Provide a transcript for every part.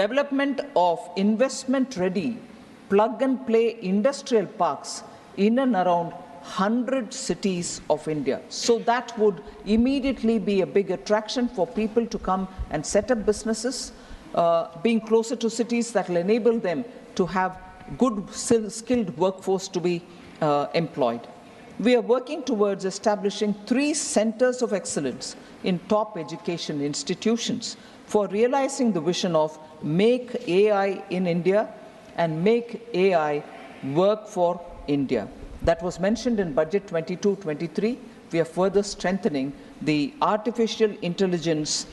development of investment-ready, plug-and-play industrial parks in and around 100 cities of India. So that would immediately be a big attraction for people to come and set up businesses, being closer to cities that will enable them to have good skilled workforce to be employed. We are working towards establishing 3 centers of excellence in top education institutions for realizing the vision of Make AI in India and Make AI Work for India. That was mentioned in Budget 22-23. We are further strengthening the artificial intelligence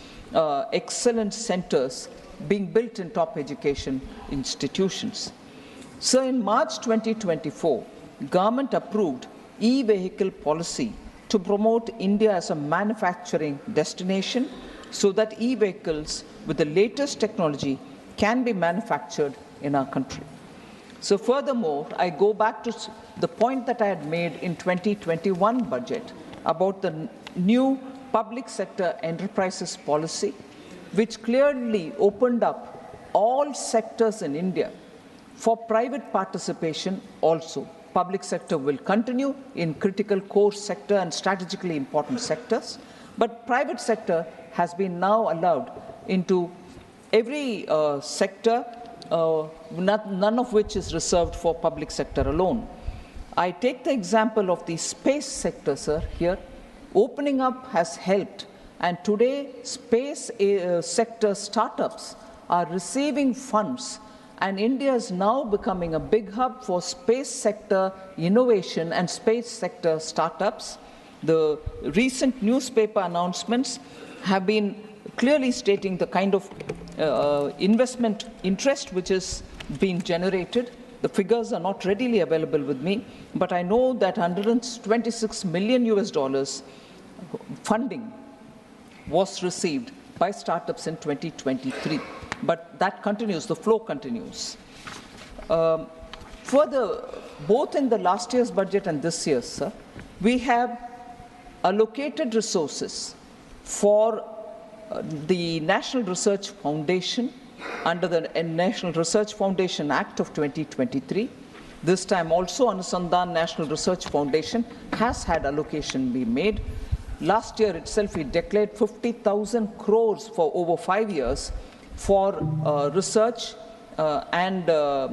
excellence centers being built in top education institutions. So in March 2024, government approved e-vehicle policy to promote India as a manufacturing destination so that e-vehicles with the latest technology can be manufactured in our country. So furthermore, I go back to the point that I had made in 2021 budget about the new public sector enterprises policy, which clearly opened up all sectors in India for private participation also. Public sector will continue in critical core sector and strategically important sectors, but private sector has been now allowed into every sector, none of which is reserved for public sector alone. I take the example of the space sector, sir, here. Opening up has helped, and today space sector startups are receiving funds, and India is now becoming a big hub for space sector innovation and space sector startups. The recent newspaper announcements have been clearly stating the kind of investment interest which is being generated. The figures are not readily available with me, but I know that $126 million funding was received by startups in 2023. But that continues, the flow continues. Further, both in the last year's budget and this year's, sir, we have allocated resources for the National Research Foundation under the National Research Foundation Act of 2023. This time also Anusandhan National Research Foundation has had allocation be made. Last year itself we declared 50,000 crores for over 5 years for research for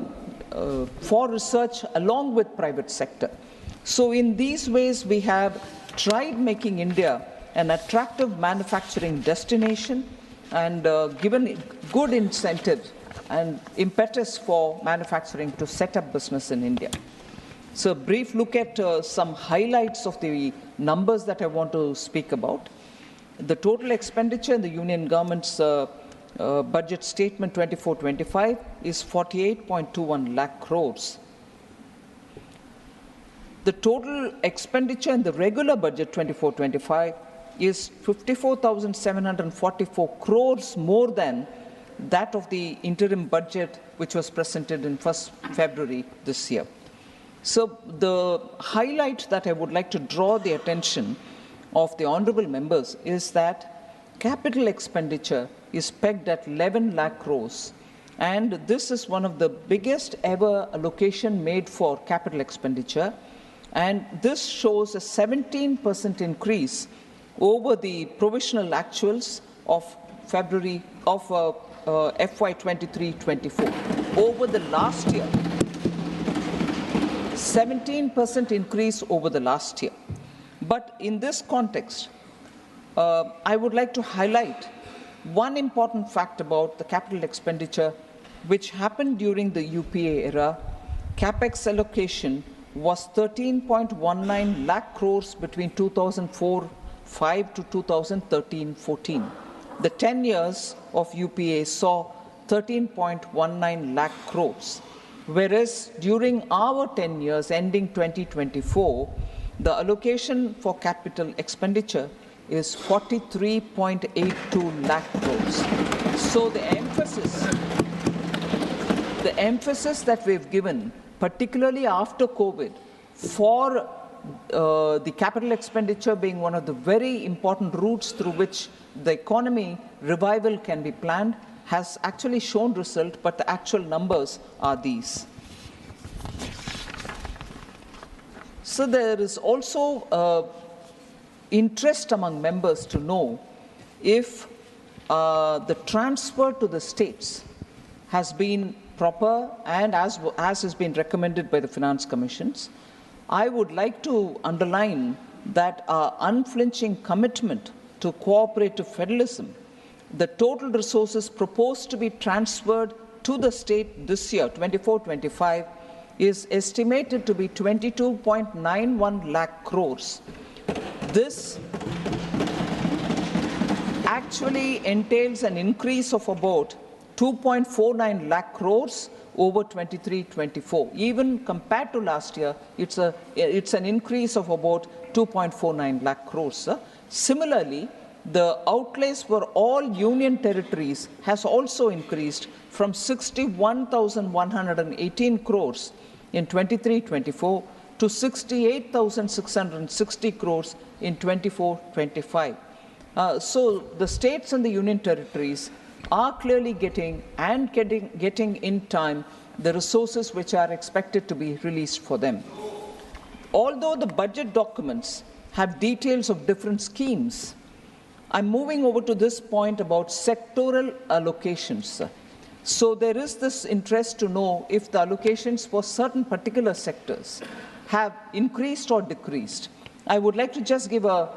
research along with private sector. So in these ways we have tried making India an attractive manufacturing destination and given good incentive and impetus for manufacturing to set up business in India. So a brief look at some highlights of the numbers that I want to speak about. The total expenditure in the Union government's budget statement 24-25 is 48.21 lakh crores. The total expenditure in the regular budget 24-25 is 54,744 crores more than that of the interim budget which was presented in 1st February this year. So the highlight that I would like to draw the attention of the honorable members is that capital expenditure is pegged at 11 lakh crores, and this is one of the biggest ever allocation made for capital expenditure, and this shows a 17% increase over the provisional actuals of February of FY 23-24 over the last year. 17% increase over the last year. But in this context, I would like to highlight one important fact about the capital expenditure which happened during the UPA era. Capex allocation was 13.19 lakh crores between 2004-5 to 2013-14. The 10 years of UPA saw 13.19 lakh crores. Whereas during our 10 years ending 2024, the allocation for capital expenditure is 43.82 lakh crores. So the emphasis that we've given, particularly after COVID, for the capital expenditure being one of the very important routes through which the economy revival can be planned, has actually shown result, but the actual numbers are these. So there is also interest among members to know if the transfer to the states has been proper and as has been recommended by the Finance Commissions. I would like to underline that our unflinching commitment to cooperative federalism, the total resources proposed to be transferred to the state this year, 24-25, is estimated to be 22.91 lakh crores. This actually entails an increase of about 2.49 lakh crores over 23-24. Even compared to last year, it's an increase of about 2.49 lakh crores. Similarly, the outlays for all union territories has also increased from 61,118 crores in 23-24 to 68,660 crores in 24-25. So the states and the union territories are clearly getting in time the resources which are expected to be released for them. Although the budget documents have details of different schemes, I'm moving over to this point about sectoral allocations. So there is this interest to know if the allocations for certain particular sectors have increased or decreased. I would like to just give a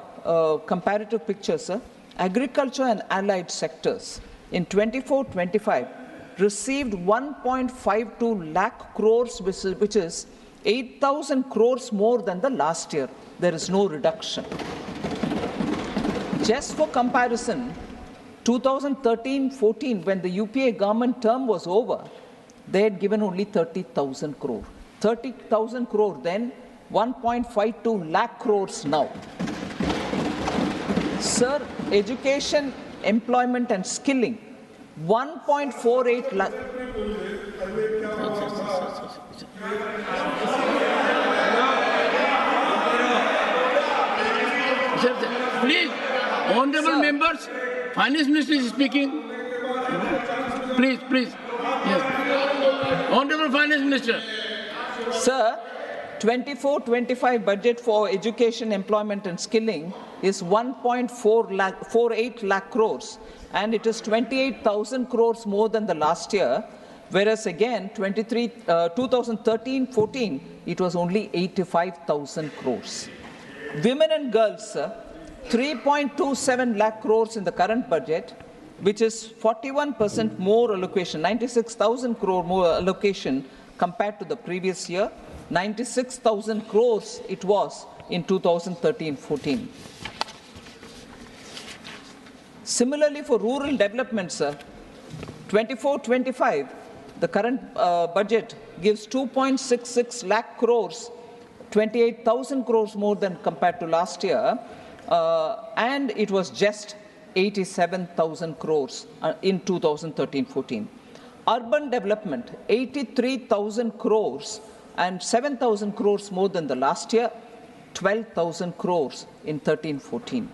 comparative picture, sir. Agriculture and allied sectors in 24-25 received 1.52 lakh crores, which is 8,000 crores more than the last year. There is no reduction. Just for comparison, 2013-14, when the UPA government term was over, they had given only 30,000 crore. 30,000 crore then, 1.52 lakh crores now. Sir, education, employment and skilling, 1.48 lakh. Please, honorable members, Finance Minister is speaking. Please. Yes. Honorable Finance Minister. Sir, 24-25 budget for education, employment and skilling is 1.48 lakh crores, and it is 28,000 crores more than the last year, whereas again 2013-14 it was only 85,000 crores. Women and girls, 3.27 lakh crores in the current budget, which is 41% more allocation, 96,000 crore more allocation compared to the previous year. 96,000 crores it was in 2013-14. Similarly, for rural development, sir, 24-25, the current budget gives 2.66 lakh crores, 28,000 crores more than compared to last year, and it was just 87,000 crores in 2013-14. Urban development, 83,000 crores and 7,000 crores more than the last year, 12,000 crores in 13-14.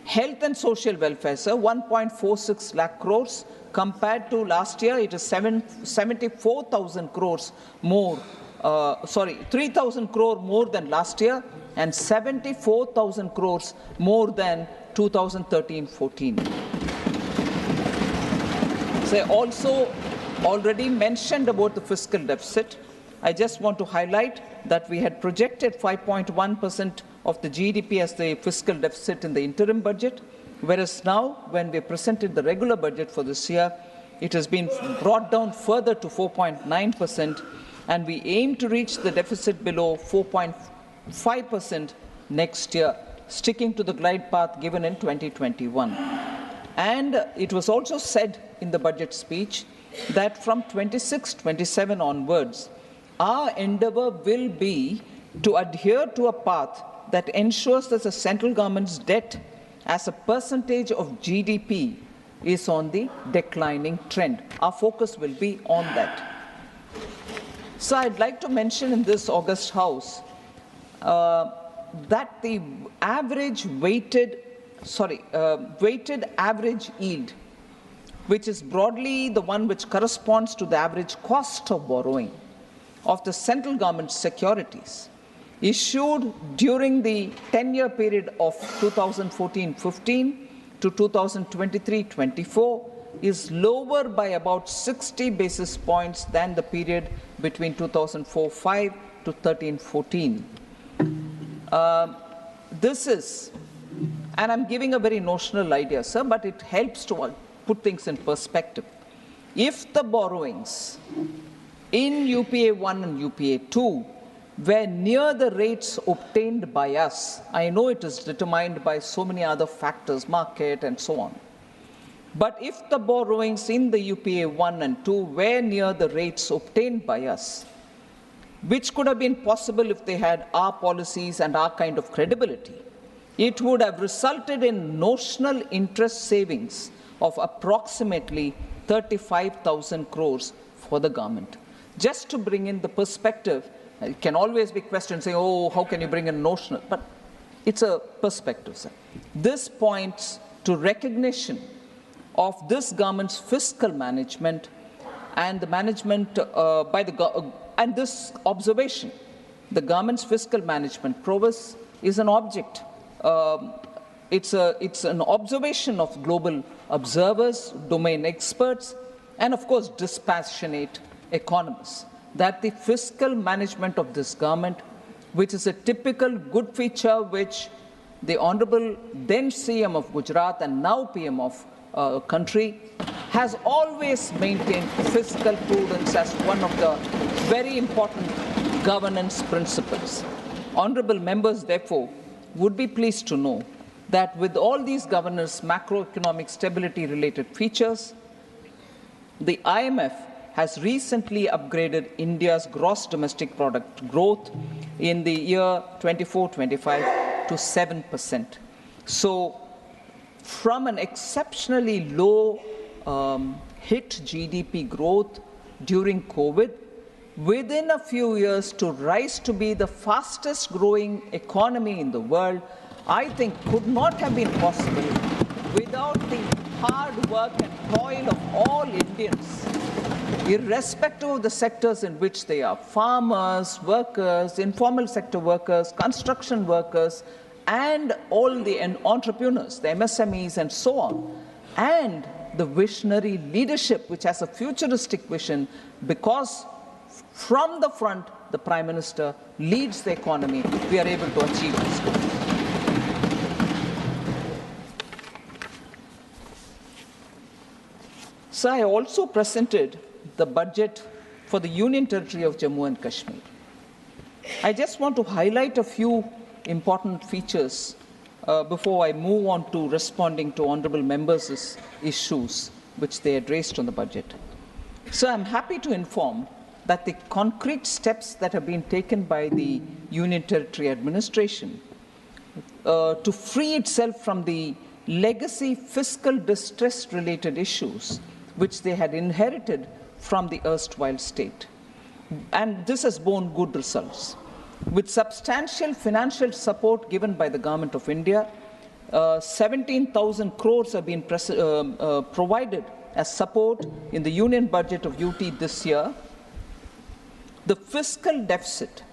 Health and social welfare, sir, 1.46 lakh crores. Compared to last year, it is 74,000 crores more. 3,000 crore more than last year and 74,000 crores more than 2013-14. So I also already mentioned about the fiscal deficit. I just want to highlight that we had projected 5.1% of the GDP as the fiscal deficit in the interim budget, whereas now, when we presented the regular budget for this year, it has been brought down further to 4.9%, and we aim to reach the deficit below 4.5% next year, sticking to the glide path given in 2021. And it was also said in the budget speech that from 26-27 onwards, our endeavour will be to adhere to a path that ensures that the central government's debt as a percentage of GDP is on the declining trend. Our focus will be on that. So I'd like to mention in this August House that the weighted average yield which is broadly the one which corresponds to the average cost of borrowing of the central government's securities, issued during the 10-year period of 2014-15 to 2023-24 is lower by about 60 basis points than the period between 2004-5 to 13-14. This is, and I'm giving a very notional idea, sir, but it helps to put things in perspective. If the borrowings in UPA 1 and UPA 2 were near the rates obtained by us, I know it is determined by so many other factors, market and so on, but if the borrowings in the UPA 1 and 2 were near the rates obtained by us, which could have been possible if they had our policies and our kind of credibility, it would have resulted in notional interest savings of approximately 35,000 crores for the government. Just to bring in the perspective, it can always be questioned, saying, oh, how can you bring in notional? But it's a perspective, sir. This points to recognition of this government's fiscal management and the management and this observation, the government's fiscal management prowess is an object. It's an observation of global observers, domain experts, and of course dispassionate economists, that the fiscal management of this government, which is a typical good feature which the Honorable then CM of Gujarat and now PM of country has always maintained fiscal prudence as one of the very important governance principles. Honorable members, therefore, would be pleased to know that with all these governance macroeconomic stability-related features, the IMF has recently upgraded India's gross domestic product growth in the year 24-25 to 7%. So, from an exceptionally low hit GDP growth during COVID, within a few years to rise to be the fastest growing economy in the world, I think could not have been possible without the hard work and toil of all Indians, irrespective of the sectors in which they are, farmers, workers, informal sector workers, construction workers, and all the entrepreneurs, the MSMEs and so on, and the visionary leadership which has a futuristic vision, because from the front, the Prime Minister leads the economy, we are able to achieve this goal. So I also presented the budget for the Union Territory of Jammu and Kashmir. I just want to highlight a few important features before I move on to responding to honourable members' issues which they had raised on the budget. So I'm happy to inform that the concrete steps that have been taken by the Union Territory administration to free itself from the legacy fiscal distress-related issues which they had inherited from the erstwhile state. And this has borne good results. With substantial financial support given by the Government of India, 17,000 crores have been provided as support in the Union Budget of UT this year. The fiscal deficit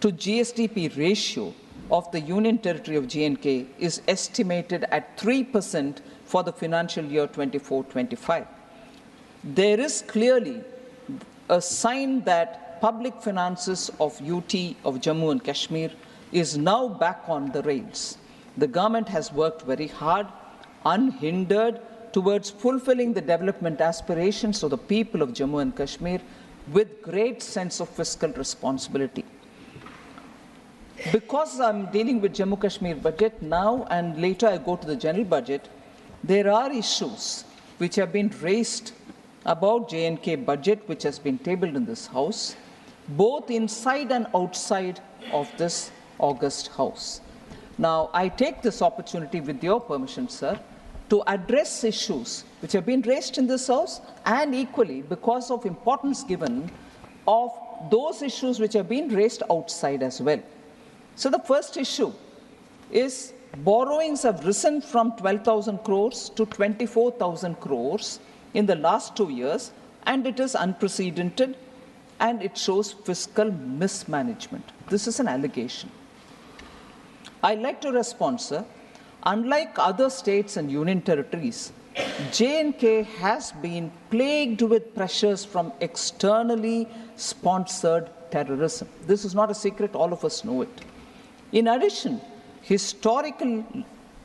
to GSDP ratio of the Union Territory of J&K is estimated at 3% for the financial year 24-25. There is clearly a sign that public finances of UT of Jammu and Kashmir is now back on the rails. The government has worked very hard, unhindered, towards fulfilling the development aspirations of the people of Jammu and Kashmir with great sense of fiscal responsibility. Because I'm dealing with Jammu Kashmir budget now and later I go to the general budget, there are issues which have been raised about J&K budget which has been tabled in this House, both inside and outside of this august House. Now, I take this opportunity with your permission, sir, to address issues which have been raised in this House and equally because of importance given of those issues which have been raised outside as well. So the first issue is borrowings have risen from 12,000 crores to 24,000 crores in the last 2 years, and it is unprecedented, and it shows fiscal mismanagement. This is an allegation. I'd like to respond, sir. Unlike other states and union territories, J&K has been plagued with pressures from externally sponsored terrorism. This is not a secret, all of us know it. In addition, historical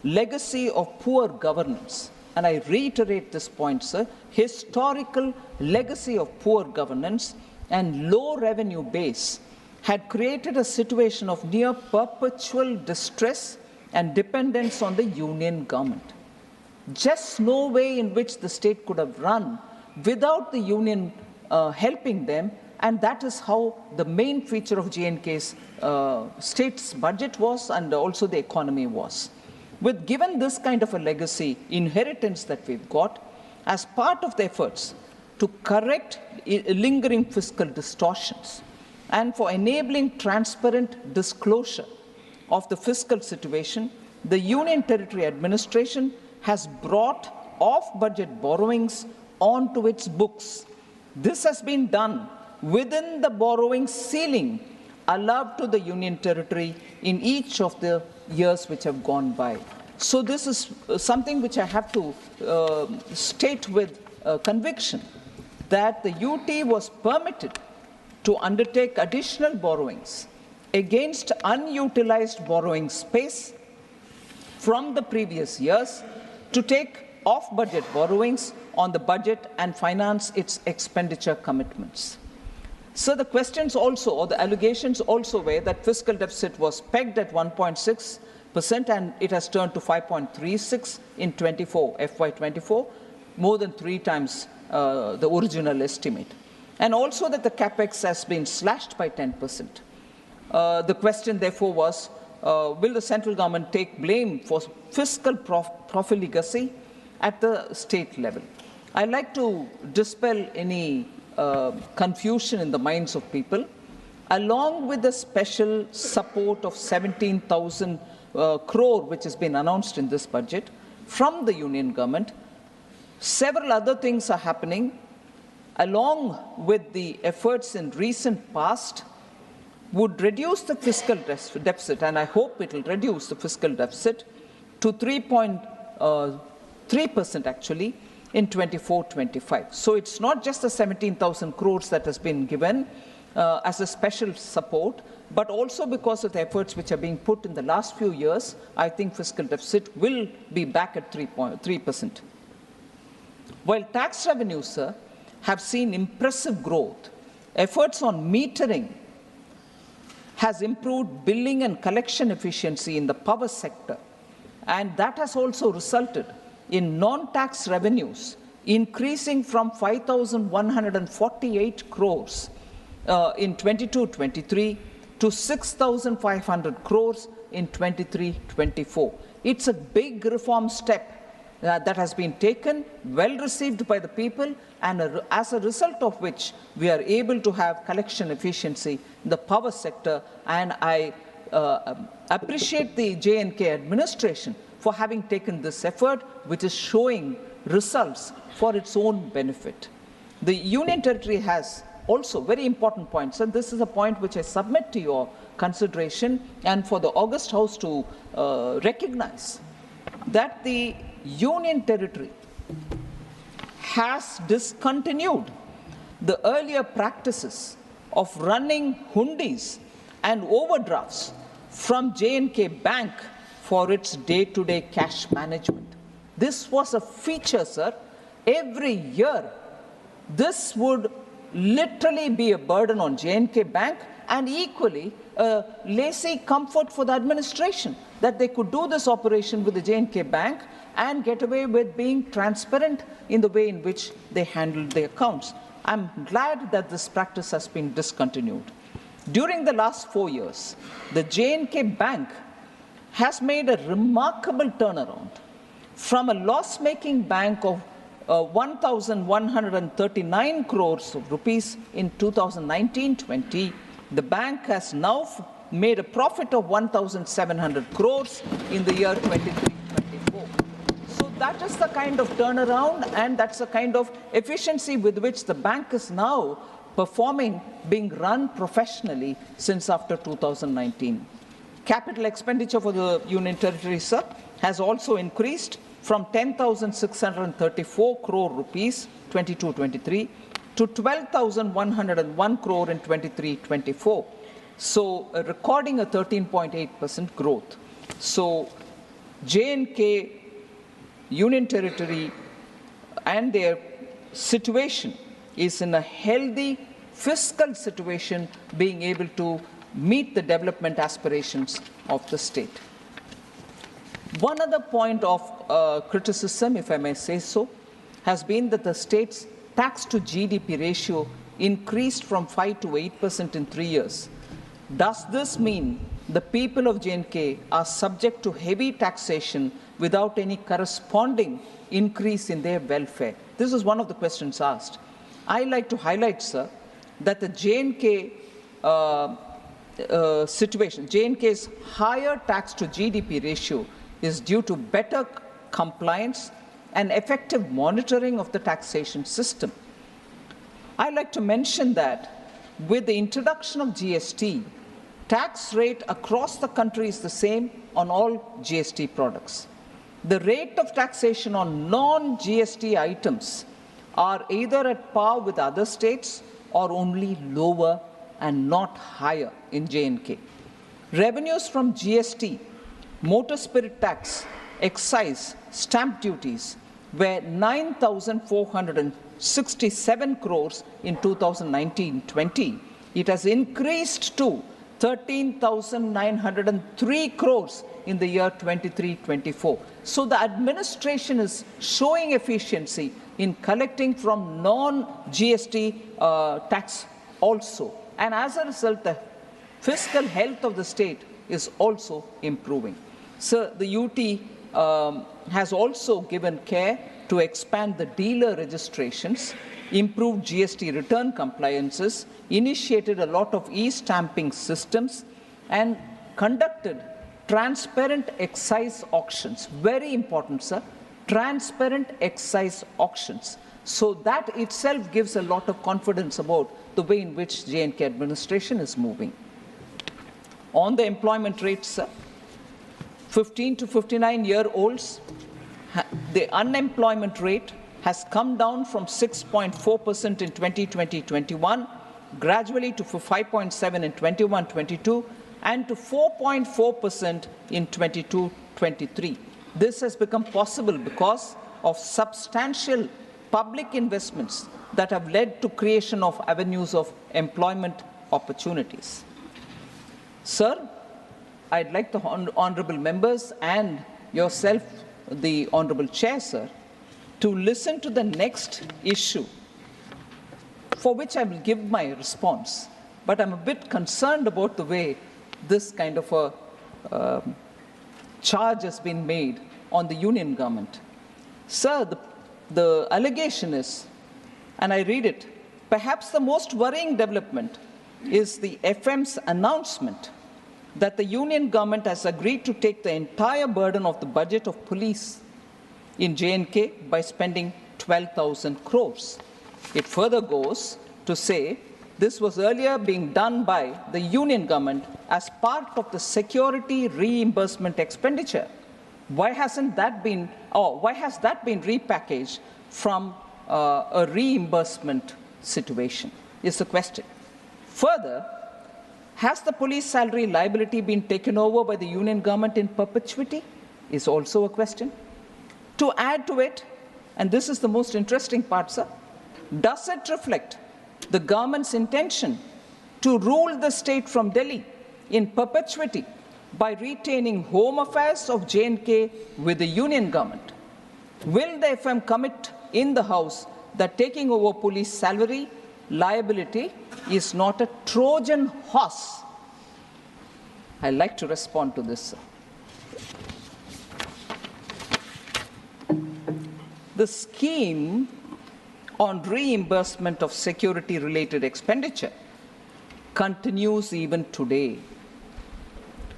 legacy of poor governance, and I reiterate this point, sir, historical legacy of poor governance and low revenue base had created a situation of near perpetual distress and dependence on the union government. Just no way in which the state could have run without the union helping them, and that is how the main feature of J&K's state's budget was, and also the economy was. Given this kind of a legacy inheritance that we've got, as part of the efforts to correct lingering fiscal distortions and for enabling transparent disclosure of the fiscal situation, the Union Territory Administration has brought off-budget borrowings onto its books. This has been done within the borrowing ceiling allowed to the Union Territory in each of the years which have gone by. So this is something which I have to state with conviction, that the UT was permitted to undertake additional borrowings against unutilized borrowing space from the previous years to take off-budget borrowings on the budget and finance its expenditure commitments. So the questions also, or the allegations also were that fiscal deficit was pegged at 1.6% and it has turned to 5.36 in FY24, more than 3 times the original estimate. And also that the capex has been slashed by 10%. The question therefore was, will the central government take blame for fiscal profligacy at the state level? I'd like to dispel any confusion in the minds of people. Along with the special support of 17,000 crore which has been announced in this budget from the union government, several other things are happening along with the efforts in recent past would reduce the fiscal deficit, and I hope it will reduce the fiscal deficit to 3.3% actually in 24-25. So it's not just the 17,000 crores that has been given as a special support, but also because of the efforts which are being put in the last few years, I think fiscal deficit will be back at 3%. While tax revenues, sir, have seen impressive growth, efforts on metering has improved billing and collection efficiency in the power sector, and that has also resulted in non-tax revenues increasing from 5,148 crores in 22-23 to 6,500 crores in 23-24. It's a big reform step that has been taken, well received by the people, and as a result of which we are able to have collection efficiency in the power sector. And I appreciate the J&K administration for having taken this effort, which is showing results for its own benefit. The Union Territory has also very important points, and this is a point which I submit to your consideration and for the August House to recognize, that the Union Territory has discontinued the earlier practices of running hundis and overdrafts from J&K Bank for its day-to-day cash management. This was a feature, sir. Every year, this would literally be a burden on J&K Bank, and equally a lazy comfort for the administration, that they could do this operation with the J&K Bank and get away with being transparent in the way in which they handled their accounts. I'm glad that this practice has been discontinued. During the last 4 years, the J&K Bank has made a remarkable turnaround from a loss-making bank of 1,139 crores of rupees in 2019-20. The bank has now made a profit of 1,700 crores in the year 23-24. So that is the kind of turnaround, and that's the kind of efficiency with which the bank is now performing, being run professionally since after 2019. Capital expenditure for the Union Territory, sir, has also increased from 10,634 crore rupees 22-23 to 12,101 crore in 23-24. So recording a 13.8% growth. So J&K, Union Territory and their situation is in a healthy fiscal situation, being able to meet the development aspirations of the state. One other point of criticism, if I may say so, has been that the state's tax to GDP ratio increased from 5 to 8% in 3 years. Does this mean the people of J&K are subject to heavy taxation without any corresponding increase in their welfare? This is one of the questions asked. I like to highlight, sir, that the J&K situation, J&K's higher tax to GDP ratio is due to better compliance and effective monitoring of the taxation system. I like to mention that with the introduction of GST, tax rate across the country is the same on all GST products. The rate of taxation on non-GST items are either at par with other states or only lower and not higher in J&K. Revenues from GST, motor spirit tax, excise, stamp duties were 9,467 crores in 2019-20. It has increased to 13,903 crores in the year 23-24. So the administration is showing efficiency in collecting from non-GST tax also. And as a result, the fiscal health of the state is also improving. So the UT has also given care to expand the dealer registrations, improve GST return compliances, initiated a lot of e-stamping systems, and conducted transparent excise auctions. Very important, sir. Transparent excise auctions. So that itself gives a lot of confidence about the way in which J&K administration is moving. On the employment rates, sir, 15 to 59-year-olds, the unemployment rate has come down from 6.4% in 2020-21, gradually to 5.7% in 21-22, and to 4.4% in 22-23. This has become possible because of substantial public investments that have led to creation of avenues of employment opportunities. Sir, I'd like the honorable members and yourself, the honorable chair, sir, to listen to the next issue, for which I will give my response. But I'm a bit concerned about the way this kind of a charge has been made on the union government. Sir, the allegation is, and I read it, perhaps the most worrying development is the FM's announcement that the union government has agreed to take the entire burden of the budget of police in J&K by spending 12,000 crores. It further goes to say this was earlier being done by the union government as part of the security reimbursement expenditure. Why hasn't that been, or why has that been repackaged from a reimbursement situation is the question. Further, has the police salary liability been taken over by the union government in perpetuity is also a question. To add to it, and this is the most interesting part, sir, does it reflect the government's intention to rule the state from Delhi in perpetuity by retaining home affairs of J&K with the union government? Will the FM commit in the House that taking over police salary liability is not a Trojan horse? I'd like to respond to this, sir. The scheme on reimbursement of security-related expenditure continues even today.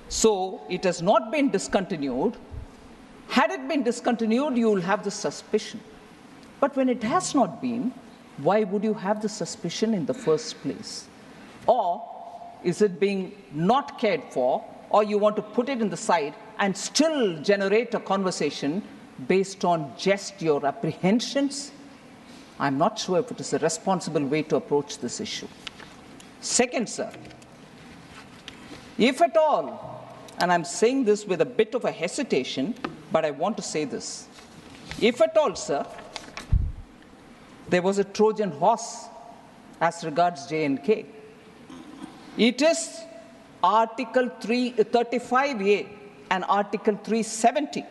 So it has not been discontinued. Had it been discontinued, you will have the suspicion. But when it has not been, why would you have the suspicion in the first place? Or is it being not cared for, or you want to put it in the side and still generate a conversation based on just your apprehensions? I'm not sure if it is a responsible way to approach this issue. Second, sir, if at all, and I'm saying this with a bit of a hesitation, but I want to say this. If at all, sir, there was a Trojan horse as regards J&K, it is Article 35A and Article 370,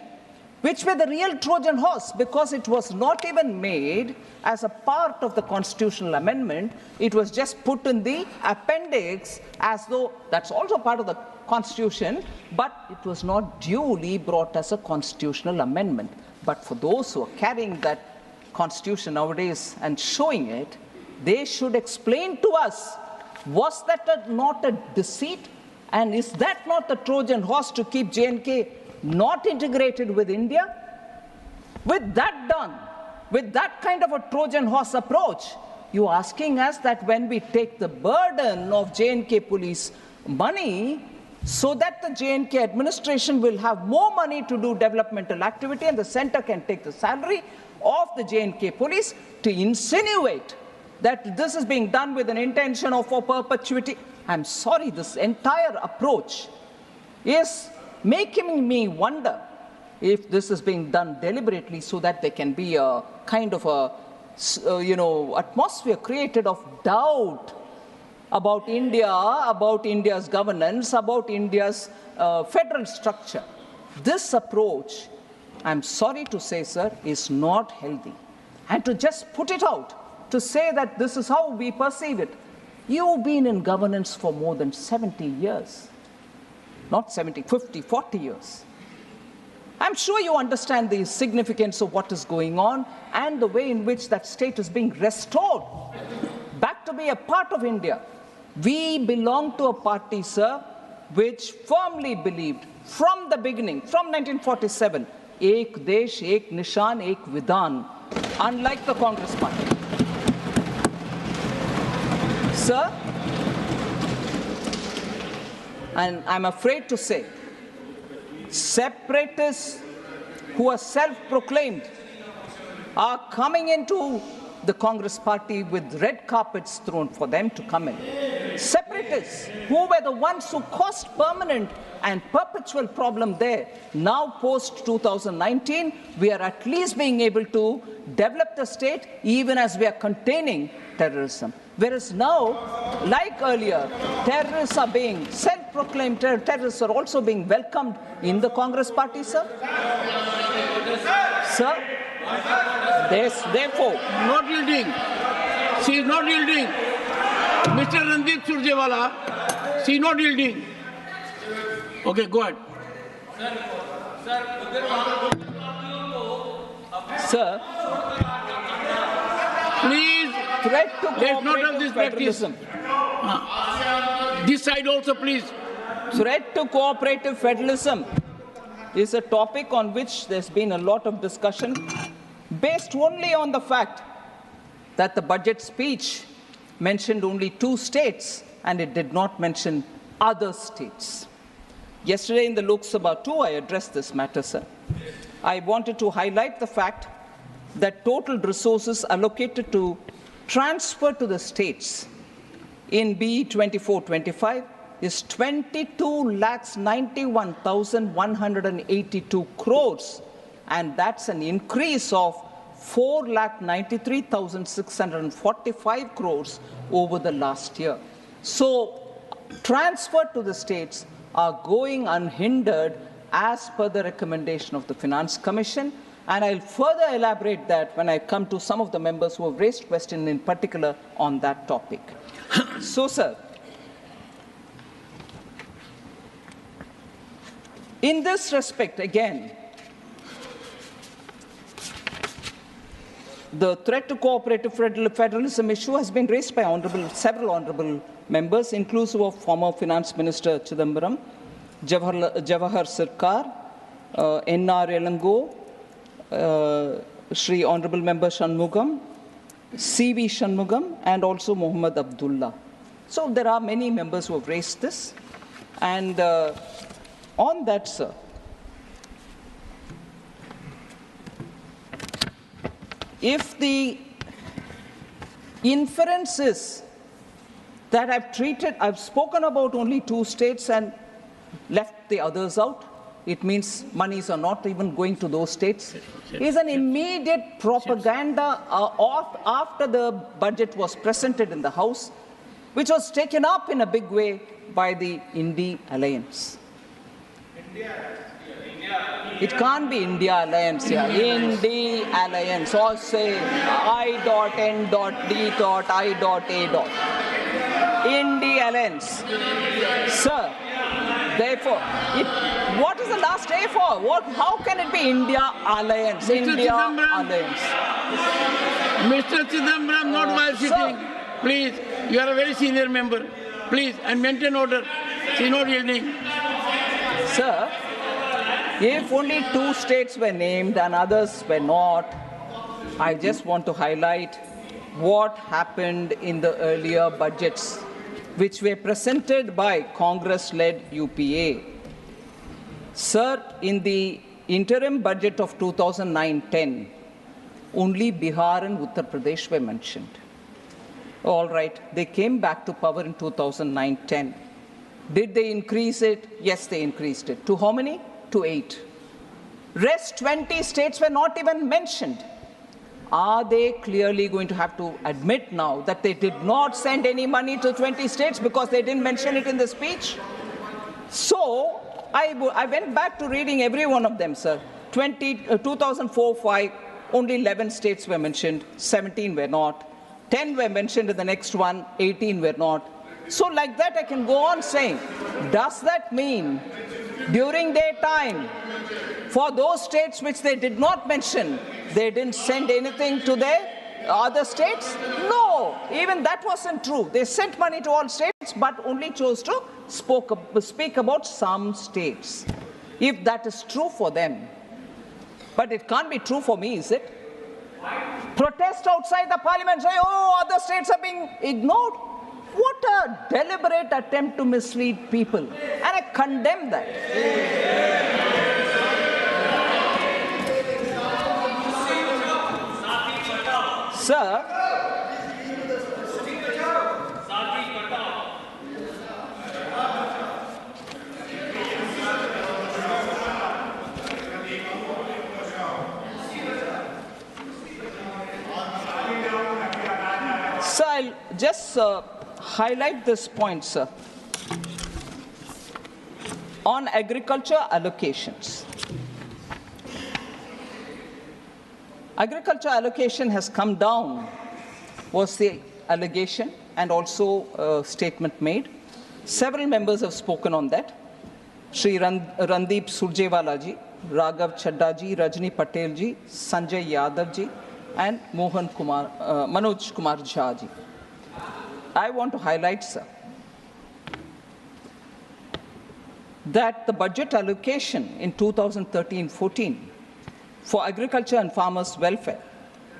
which were the real Trojan horse, because it was not even made as a part of the constitutional amendment. It was just put in the appendix as though that's also part of the Constitution, but it was not duly brought as a constitutional amendment. But for those who are carrying that Constitution nowadays and showing it, they should explain to us, was that not a deceit? And is that not the Trojan horse to keep J&K not integrated with India? With that done, with that kind of a Trojan horse approach, you're asking us that when we take the burden of J&K police money, so that the J&K administration will have more money to do developmental activity and the center can take the salary of the J&K police, to insinuate that this is being done with an intention of for perpetuity. I'm sorry, this entire approach is making me wonder if this is being done deliberately so that there can be a kind of a, atmosphere created of doubt about India, about India's governance, about India's federal structure. This approach, I'm sorry to say, sir, is not healthy. And to just put it out, to say that this is how we perceive it. You've been in governance for more than 70 years. Not 70, 50, 40 years. I'm sure you understand the significance of what is going on and the way in which that state is being restored back to be a part of India. We belong to a party, sir, which firmly believed from the beginning, from 1947, Ek Desh, Ek Nishan, Ek Vidhan, unlike the Congress party. Sir, and I'm afraid to say, separatists who are self-proclaimed are coming into the Congress party with red carpets thrown for them to come in. Separatists who were the ones who caused permanent and perpetual problem there. Now, post-2019, we are at least being able to develop the state even as we are containing terrorism. Whereas now, like earlier, terrorists are being, self-proclaimed terrorists are also being welcomed in the Congress party, sir. Sir, therefore, not yielding. She is not yielding. Mr. Randeep Surjewala, she is not yielding. Okay, go ahead. Sir, please, threat to let's not have this federalism. This side also, please. Threat to cooperative federalism is a topic on which there's been a lot of discussion, based only on the fact that the budget speech mentioned only 2 states and it did not mention other states. Yesterday in the Lok Sabha too, I addressed this matter, sir. I wanted to highlight the fact that total resources allocated to transfer to the states in BE 24-25 is 22,91,182 crores, and that's an increase of 4,93,645 crores over the last year. So transfer to the states are going unhindered as per the recommendation of the Finance Commission, and I'll further elaborate that when I come to some of the members who have raised questions in particular on that topic. So, sir, in this respect, again, the threat to cooperative federalism issue has been raised by several honorable members, inclusive of former Finance Minister Chidambaram. Jawahar Sirkar, N.R. Elango, Shri Honorable Member Shanmugam, C.V. Shanmugam, and also Muhammad Abdullah. So there are many members who have raised this. And on that, sir, if the inference is that I've spoken about only 2 states and left the others out, it means monies are not even going to those states, is an immediate propaganda after the budget was presented in the House, which was taken up in a big way by the India Alliance. It can't be India Alliance here. India Alliance. Or say I.N.D.A. India Alliance. Sir, therefore, what is the last A for? How can it be India Alliance? India Alliance. Mr. Chidambaram, not while sitting. Please, you are a very senior member. Please, and maintain order. She is not yielding. Sir, if only 2 states were named and others were not, I just want to highlight what happened in the earlier budgets, which were presented by Congress-led UPA. Sir, in the interim budget of 2009-10, only Bihar and Uttar Pradesh were mentioned. All right, they came back to power in 2009-10. Did they increase it? Yes, they increased it. To how many? To 8. Rest 20 states were not even mentioned. Are they clearly going to have to admit now that they did not send any money to 20 states because they didn't mention it in the speech? So I went back to reading every one of them, sir. 2004-5, only 11 states were mentioned, 17 were not. 10 were mentioned in the next one, 18 were not. So like that I can go on saying, does that mean during their time, for those states which they did not mention, they didn't send anything to their other states? No, even that wasn't true. They sent money to all states, but only chose to speak about some states. If that is true for them, but it can't be true for me, is it? Protest outside the parliament, say, oh, other states are being ignored. What a deliberate attempt to mislead people. And I condemn that. Sir, I'll just highlight this point, sir, on agriculture allocations. Agriculture allocation has come down, was the allegation, and also a statement made. Several members have spoken on that. Shri Randeep Surjewala ji, Raghav Chadda ji, Rajni Patel ji, Sanjay Yadav ji, and Manoj Kumar Jha ji. I want to highlight, sir, that the budget allocation in 2013-14 for agriculture and farmers' welfare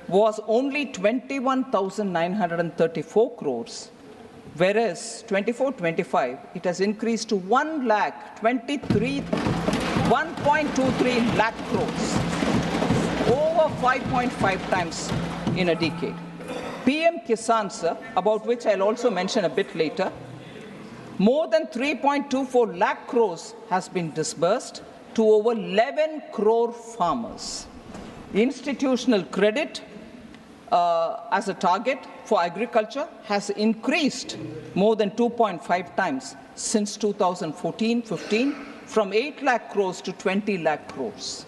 was only 21,934 crores, whereas 24-25 it has increased to 1.23 lakh crores, over 5.5 times in a decade. PM Kisan, sir, about which I'll also mention a bit later, more than 3.24 lakh crores has been disbursed to over 11 crore farmers. Institutional credit as a target for agriculture has increased more than 2.5 times since 2014-15, from 8 lakh crores to 20 lakh crores.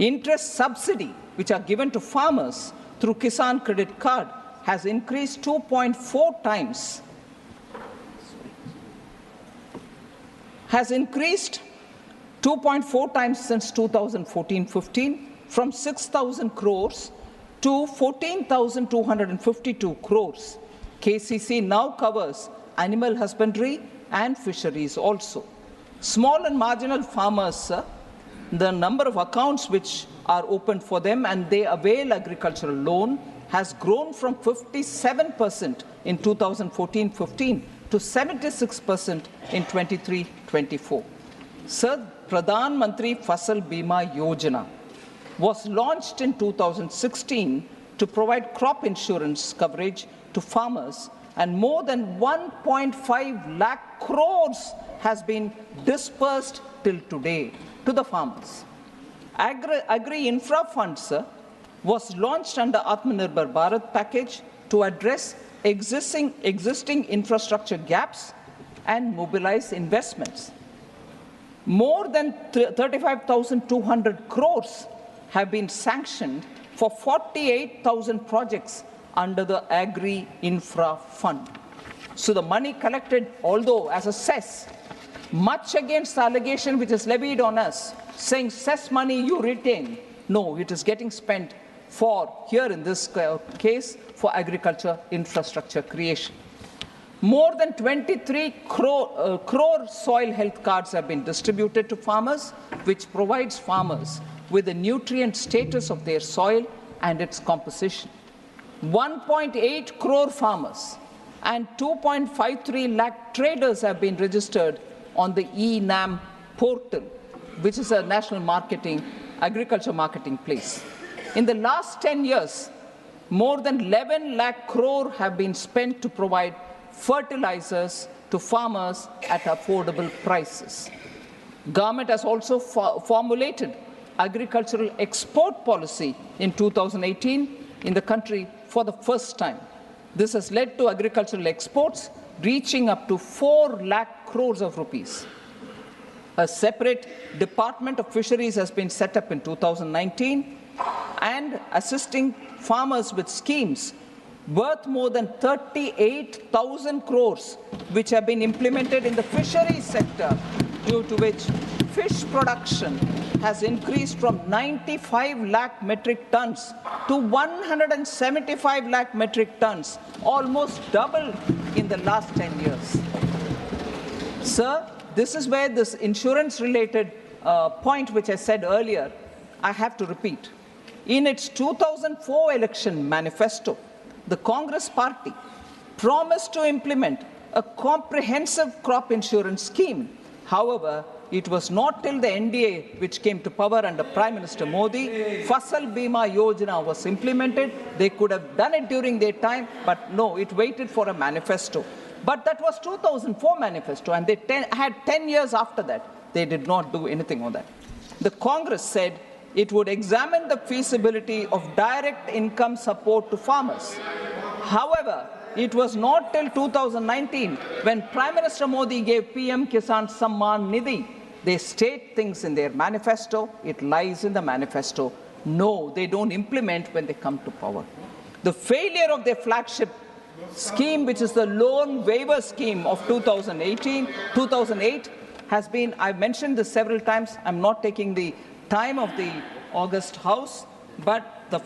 Interest subsidy, which are given to farmers through Kisan Credit Card, has increased 2.4 times. Has increased 2.4 times since 2014-15, from 6,000 crores to 14,252 crores. KCC now covers animal husbandry and fisheries also. Small and marginal farmers, the number of accounts which are opened for them and they avail agricultural loan has grown from 57% in 2014-15 to 76% in 23-24. Sir, Pradhan Mantri Fasal Bima Yojana was launched in 2016 to provide crop insurance coverage to farmers, and more than 1.5 lakh crores has been dispersed till today to the farmers. Agri-Infra Fund, sir, was launched under Atmanirbhar Bharat package to address existing infrastructure gaps and mobilize investments. More than 35,200 crores have been sanctioned for 48,000 projects under the Agri-Infra Fund. So the money collected, although as a cess, much against the allegation which is levied on us, saying cess money you retain. No, it is getting spent for, here in this case, for agriculture infrastructure creation. More than 23 crore soil health cards have been distributed to farmers, which provides farmers with the nutrient status of their soil and its composition. 1.8 crore farmers and 2.53 lakh traders have been registered on the eNAM portal, which is a national agriculture marketing place. In the last 10 years, more than 11 lakh crore have been spent to provide fertilizers to farmers at affordable prices. Government has also formulated agricultural export policy in 2018 in the country for the first time. This has led to agricultural exports reaching up to 4 lakh crores of rupees. A separate Department of Fisheries has been set up in 2019 and assisting farmers with schemes worth more than 38,000 crores, which have been implemented in the fisheries sector, due to which fish production has increased from 95 lakh metric tons to 175 lakh metric tons, almost double in the last 10 years. Sir, this is where this insurance-related point which I said earlier, I have to repeat. In its 2004 election manifesto, the Congress party promised to implement a comprehensive crop insurance scheme. However, it was not till the NDA, which came to power under Prime Minister Modi, Fasal Bima Yojana was implemented. They could have done it during their time, but no, it waited for a manifesto. But that was 2004 manifesto, and they had 10 years after that. They did not do anything on that. The Congress said it would examine the feasibility of direct income support to farmers. However, it was not till 2019 when Prime Minister Modi gave PM Kisan Samman Nidhi. They state things in their manifesto. It lies in the manifesto. No, they don't implement when they come to power. The failure of their flagship scheme, which is the loan waiver scheme of 2008, has been, I've mentioned this several times. I'm not taking the time of the August House, but the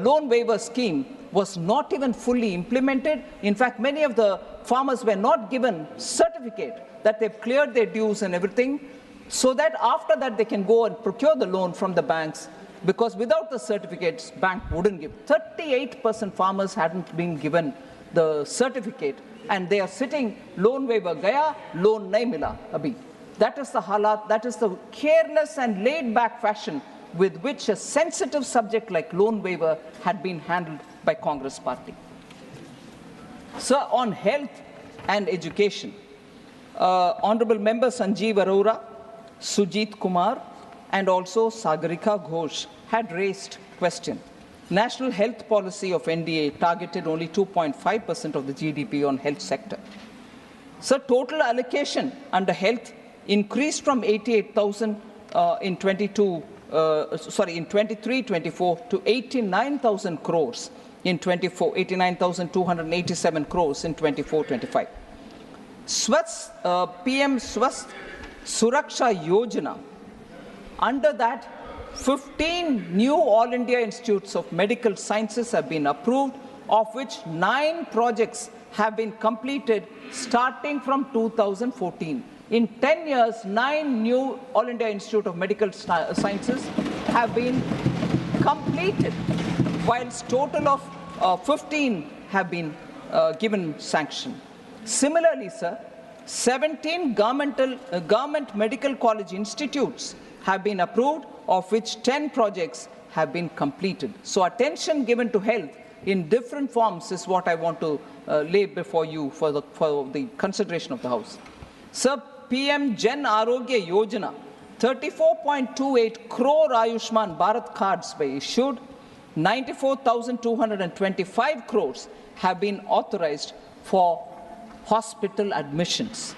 loan waiver scheme was not even fully implemented. In fact, many of the farmers were not given certificate that they've cleared their dues and everything, so that after that they can go and procure the loan from the banks, because without the certificates, bank wouldn't give. 38% farmers hadn't been given the certificate, and they are sitting, loan waiver gaya, loan nahi mila abhi. That is the halat, that is the careless and laid-back fashion with which a sensitive subject like loan waiver had been handled by Congress party. Sir, on health and education, Honorable Member Sanjeev Arora, Sujit Kumar, and also Sagarika Ghosh had raised question. National health policy of NDA targeted only 2.5% of the GDP on health sector. So total allocation under health increased from 88,000 in 23-24 to 89,000 crores in 24, 89,287 crores in 24-25. PM Swasth Suraksha Yojana, under that 15 new All India Institutes of Medical Sciences have been approved, of which 9 projects have been completed starting from 2014. In 10 years, 9 new All India Institute of Medical Sciences have been completed, whilst total of 15 have been given sanction. Similarly, sir, 17 government medical college institutes have been approved, of which 10 projects have been completed. So attention given to health in different forms is what I want to lay before you for the consideration of the House. Sir, PM Jan Arogya Yojana, 34.28 crore Ayushman Bharat cards were issued, 94,225 crores have been authorized for hospital admissions.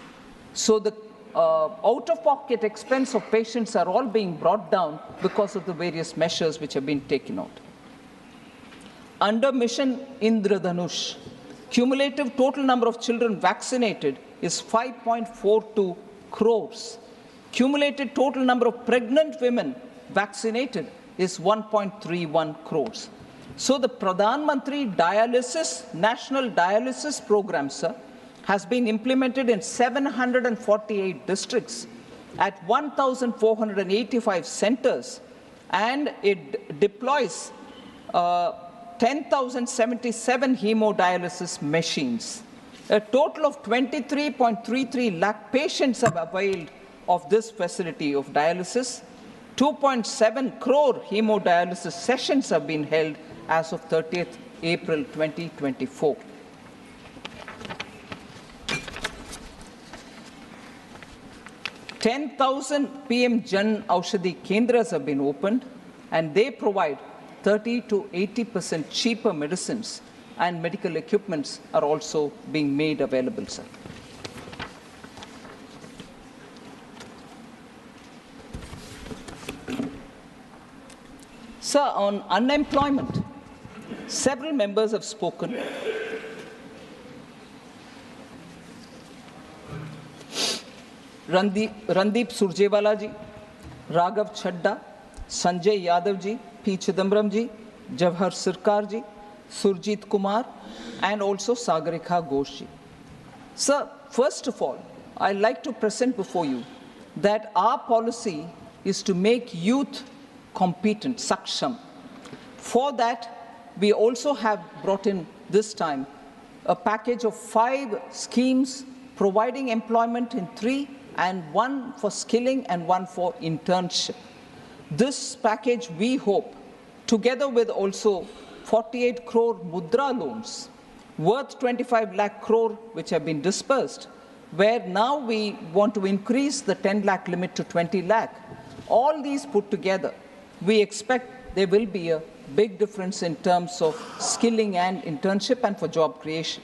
So the out-of-pocket expense of patients are all being brought down because of the various measures which have been taken out. Under Mission Indradhanush, cumulative total number of children vaccinated is 5.42 crores. Cumulative total number of pregnant women vaccinated is 1.31 crores. So the Pradhan Mantri National Dialysis Program, sir, has been implemented in 748 districts at 1,485 centers, and it deploys 10,077 hemodialysis machines. A total of 23.33 lakh patients have availed of this facility of dialysis. 2.7 crore hemodialysis sessions have been held as of 30th April 2024. "10,000 PM Jan Aushadhi Kendras have been opened, and they provide 30 to 80% cheaper medicines, and medical equipments are also being made available, sir. Sir, on unemployment, several members have spoken. Randeep Surjewala ji, Raghav Chadda, Sanjay Yadav ji, P. Chidambaram ji, Jawahar Sirkar ji, Surjit Kumar, and also Sagarika Ghosh ji. Sir, first of all, I'd like to present before you that our policy is to make youth competent, saksham. For that, we also have brought in this time a package of 5 schemes providing employment in 3, and 1 for skilling and 1 for internship. This package, we hope, together with also 48 crore mudra loans worth 25 lakh crore which have been dispersed, where now we want to increase the 10 lakh limit to 20 lakh. All these put together, we expect there will be a big difference in terms of skilling and internship and for job creation.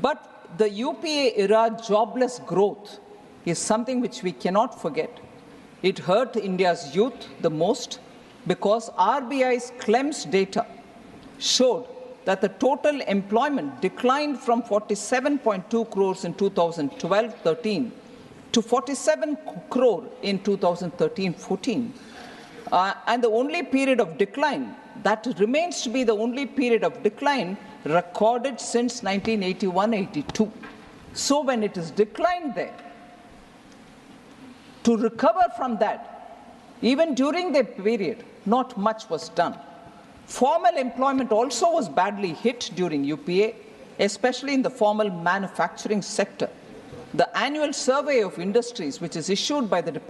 But the UPA era jobless growth is something which we cannot forget. It hurt India's youth the most because RBI's CLEMS data showed that the total employment declined from 47.2 crores in 2012-13 to 47 crore in 2013-14. And the only period of decline, that remains to be the only period of decline recorded since 1981-82. So when it is declined there, to recover from that, even during the period, not much was done. Formal employment also was badly hit during UPA, especially in the formal manufacturing sector. The annual survey of industries, which is issued by the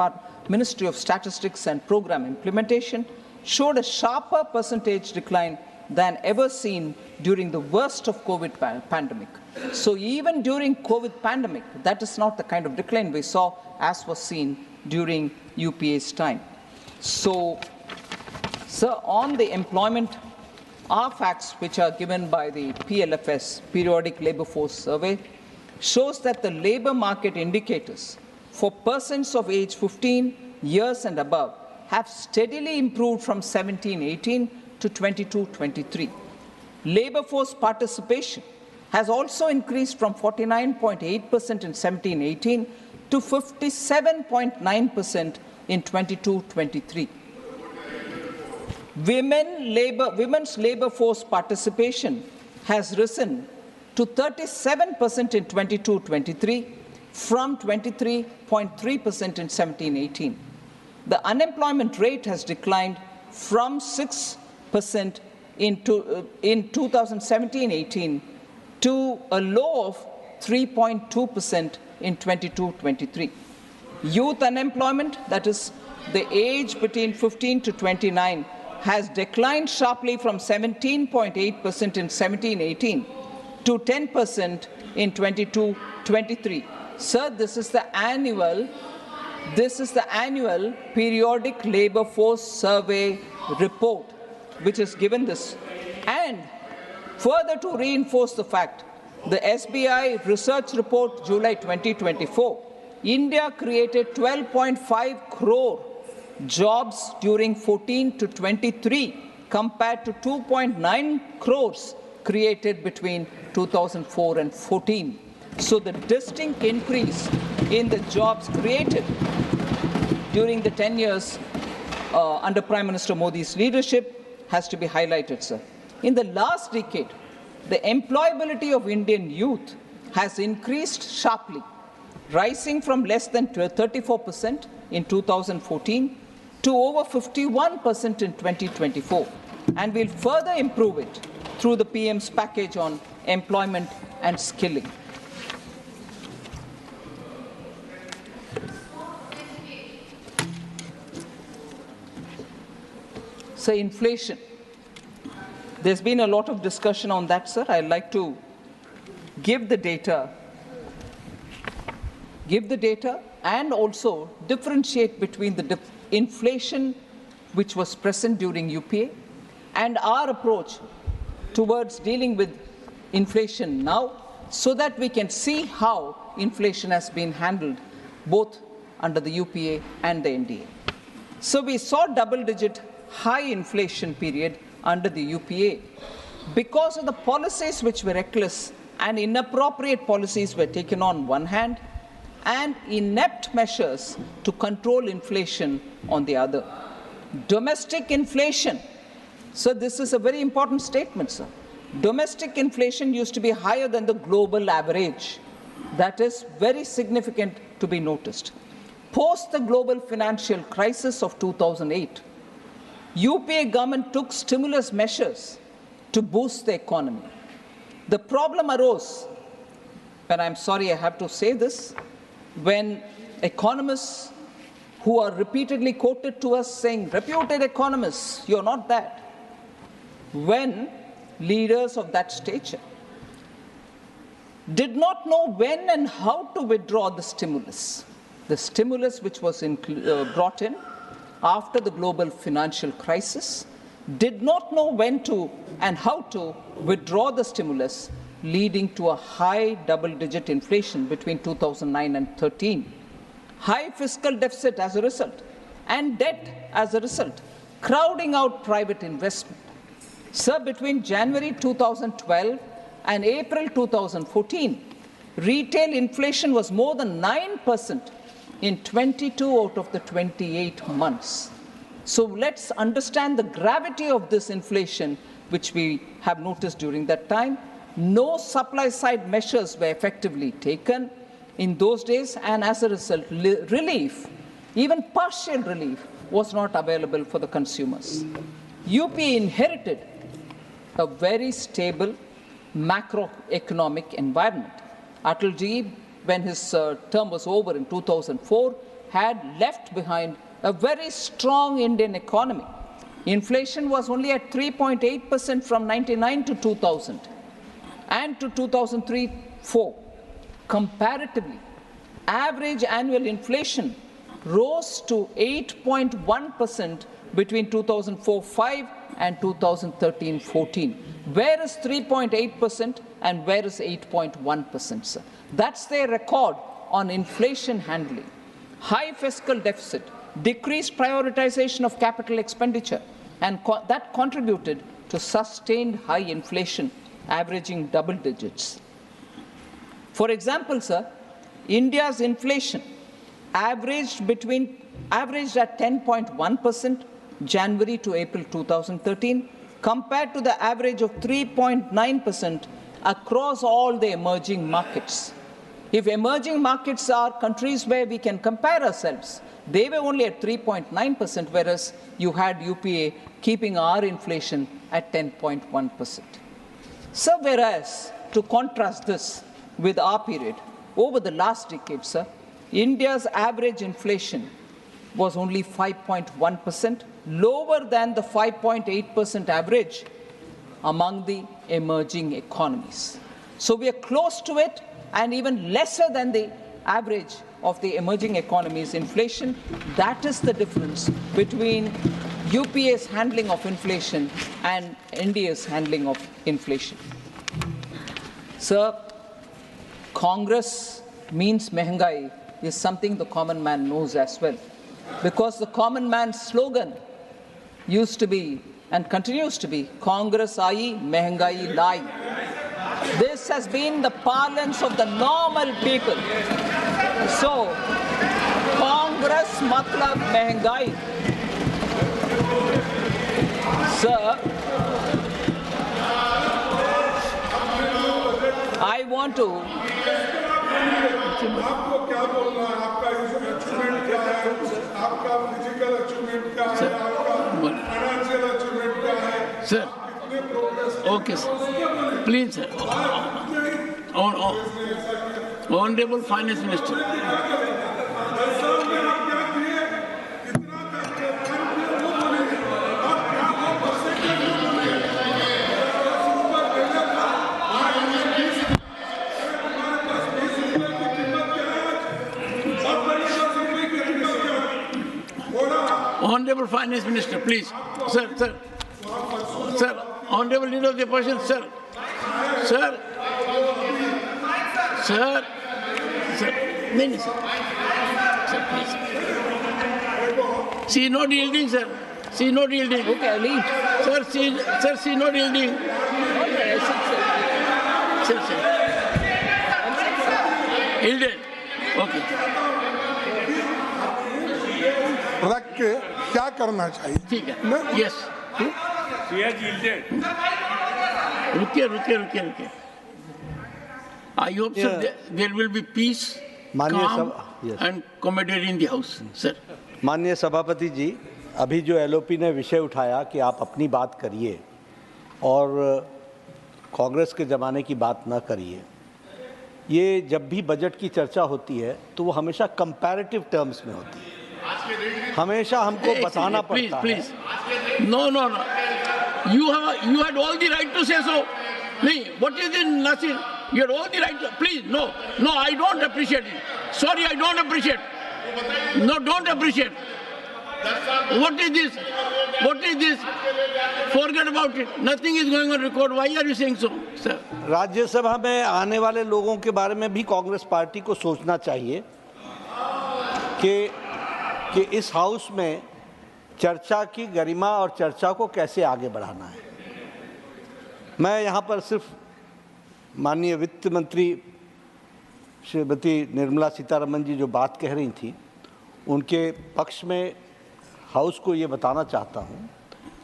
Ministry of Statistics and Program Implementation, showed a sharper percentage decline than ever seen during the worst of COVID pandemic. So even during COVID pandemic, that is not the kind of decline we saw as was seen during UPA's time. So, sir, on the employment, our facts which are given by the PLFS, Periodic Labour Force Survey, shows that the labour market indicators for persons of age 15 years and above have steadily improved from 17-18 to 22-23. Labour force participation has also increased from 49.8% in 17-18 to 57.9% in 22-23. Women's labour force participation has risen to 37% in 22-23 from 23.3% in 17-18. The unemployment rate has declined from 6% in 2017-18 to a low of 3.2% in 22-23. Youth unemployment, that is the age between 15 to 29, has declined sharply from 17.8% in 17-18 to 10% in 22-23. Sir, this is the annual periodic labor force survey report which is given this. And further to reinforce the fact, the SBI research report July 2024, India created 12.5 crore jobs during 14 to 23 compared to 2.9 crores created between 2004 and 14. So the distinct increase in the jobs created during the 10 years under Prime Minister Modi's leadership has to be highlighted, sir. In the last decade, the employability of Indian youth has increased sharply, rising from less than 34% in 2014 to over 51% in 2024, and will further improve it through the PM's package on employment and skilling. So inflation. There's been a lot of discussion on that, sir. I'd like to give the data and also differentiate between the inflation which was present during UPA and our approach towards dealing with inflation now, so that we can see how inflation has been handled both under the UPA and the NDA. So we saw double-digit high inflation period under the UPA because of the policies which were reckless and inappropriate policies were taken on one hand, and inept measures to control inflation on the other. Domestic inflation. So this is a very important statement, sir. Domestic inflation used to be higher than the global average. That is very significant to be noticed. Post the global financial crisis of 2008, UPA government took stimulus measures to boost the economy. The problem arose, and I'm sorry I have to say this, when economists who are repeatedly quoted to us saying, reputed economists, you're not that, when leaders of that stature did not know when and how to withdraw the stimulus which was brought in after the global financial crisis, did not know when to and how to withdraw the stimulus, leading to a high double-digit inflation between 2009 and 13. High fiscal deficit as a result, and debt as a result, crowding out private investment. Sir, between January 2012 and April 2014, retail inflation was more than 9% in 22 out of the 28 months. So let's understand the gravity of this inflation, which we have noticed during that time. No supply-side measures were effectively taken in those days, and as a result, relief, even partial relief, was not available for the consumers. UP inherited a very stable macroeconomic environment. Atalji, when his term was over in 2004, had left behind a very strong Indian economy. Inflation was only at 3.8% from 99 to 2000 and to 2003-04. Comparatively, average annual inflation rose to 8.1% between 2004-05 and 2013-14. Where is 3.8% and where is 8.1%, sir? That's their record on inflation handling. High fiscal deficit, decreased prioritization of capital expenditure, and that contributed to sustained high inflation, averaging double digits. For example, sir, India's inflation averaged at 10.1% January to April 2013, compared to the average of 3.9% across all the emerging markets. If emerging markets are countries where we can compare ourselves, they were only at 3.9%, whereas you had UPA keeping our inflation at 10.1%. So, whereas, to contrast this with our period, over the last decade, sir, India's average inflation was only 5.1%, lower than the 5.8% average among the emerging economies. So we are close to it and even lesser than the average of the emerging economies' inflation. That is the difference between UPA's handling of inflation and India's handling of inflation. Sir, Congress means mehengai is something the common man knows as well, because the common man's slogan used to be and continues to be Congress aayi, mehengai lai. This has been the parlance of the normal people. So, Congress matlab mehengai. Sir, I want to. आपको क्या बोलना है? आपका achievement क्या है? आपका physical achievement क्या है? आपका फाइनेंशियल अचीवमेंट क्या है? Sir. Okay, sir. Please, sir. Honorable Finance Minister. Honorable Finance Minister, please. Sir. Honorable Leader of the Opposition, sir. No, sir. Sir, please. She is not yielding, sir. She is not yielding. Okay, I'll leave. Sir, she is not yielding. Okay, Sir. Yielded. Okay. रख के क्या करना चाहिए? ठीक है. Yes. रुकिए. I hope, sir, there will be peace, calm, and camaraderie in the house, sir. माननीय सभापति जी, अभी जो एलओपी ने विषय उठाया कि आप अपनी बात करिए और कांग्रेस के ज़माने की बात ना करिए, ये जब भी बजट की चर्चा होती है तो वो हमेशा कंपैरेटिव टर्म्स में होती है. हमेशा हमको बताना पड़ता है. Please. No. You had all the right to say so. No, what is it, Nasir? You had all the right to. Please, no, I don't appreciate it. Sorry, I don't appreciate. No, don't appreciate. What is this? Forget about it. Nothing is going on record. Why are you saying so, sir? राज्य सभा में आने वाले लोगों के बारे में भी कांग्रेस पार्टी को सोचना चाहिए कि इस हाउस में चर्चा की गरिमा और चर्चा को कैसे आगे बढ़ाना है. मैं यहाँ पर सिर्फ माननीय वित्त मंत्री श्रीमती निर्मला सीतारमन जी जो बात कह रही थी उनके पक्ष में हाउस को ये बताना चाहता हूँ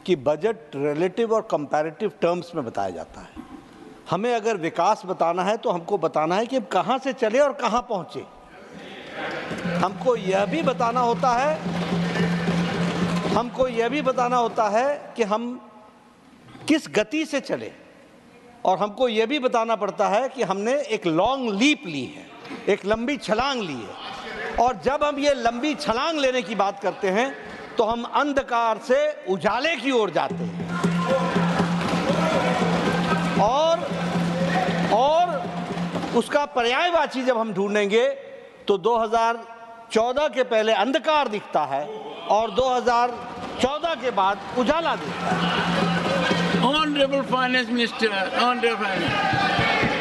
कि बजट रिलेटिव और कंपैरेटिव टर्म्स में बताया जाता है. हमें अगर विकास बताना है तो हमको बताना है कि हम कहाँ से चले और कहाँ पहुँचे. हमको यह भी बताना होता है कि हम किस गति से चले, और हमको यह भी बताना पड़ता है कि हमने एक लॉन्ग लीप ली है, एक लंबी छलांग ली है. और जब हम ये लंबी छलांग लेने की बात करते हैं तो हम अंधकार से उजाले की ओर जाते हैं. और उसका पर्यायवाची जब हम ढूंढेंगे तो 2014 के पहले अंधकार दिखता है और 2014 के बाद उजाला दिखता है. Honorable Finance Minister, Honorable Finance.